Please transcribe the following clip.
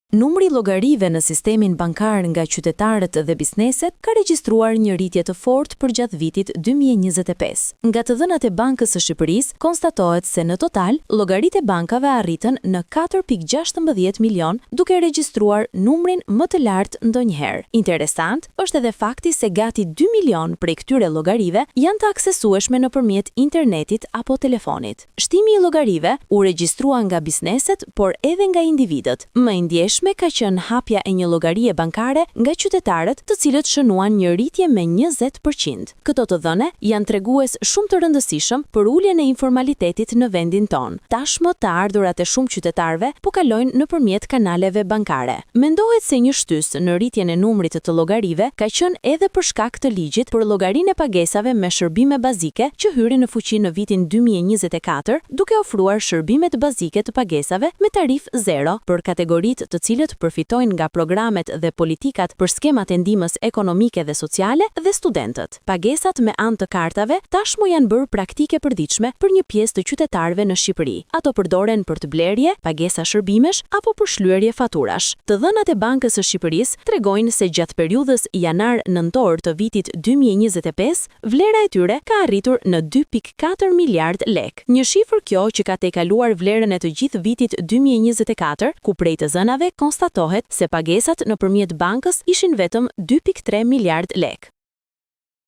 Numri llogarive në sistemin bankar nga qytetarët dhe bizneset ka regjistruar një rritje të fortë përgjatë vitit 2025. Nga të dhënat e Bankës së Shqipërisë, konstatohet se në total llogaritë e bankave arritën në 4.16 milion, duke regjistruar numrin më të lartë ndonjëherë. Interesant është edhe fakti se gati 2 milion prej këtyre llogarive janë të aksesueshme nëpërmjet internetit apo telefonit. Shtimi i llogarive u regjistrua nga bizneset, por edhe nga individët. Më ndjeshme ka qenë hapja e një llogarie bankare nga qytetarët, të cilët shënuan një rritje me 20%. Këto të dhëne janë tregues shumë të rëndësishëm për uljen e informalitetit në vendin ton. Tashmë të ardhurat e shumë qytetarëve po kalojnë nëpërmjet kanaleve bankare. Mendohet se një shtys në rritjen e numrit të llogarive ka qenë edhe për shkak të ligjit për llogarinë e pagesave me shërbime bazike që hyri në fuqi në vitin 2024, duke ofruar shërbimet bazike të pagesave me tarifë zero për kategoritë të cilët përfitojnë nga programet dhe politikat për skemat e ndihmës ekonomike dhe sociale dhe studentët. Pagesat me anë të kartave tashmë janë bërë praktike përditshme për një pjesë të qytetarëve në Shqipëri. Ato përdoren për të blerje, pagesa shërbimesh apo për shlyerje faturash. Të dhënat e Bankës së Shqipërisë tregojnë se gjatë periudhës janar-nëntor të vitit 2025, vlera e tyre ka arritur në 2.4 miliard lek. Një shifër kjo që ka tejkaluar vlerën e të gjithë vitit 2024, ku prej të zënave konstatohet se pagesat nëpërmjet bankës ishin vetëm 2.3 miliard lek.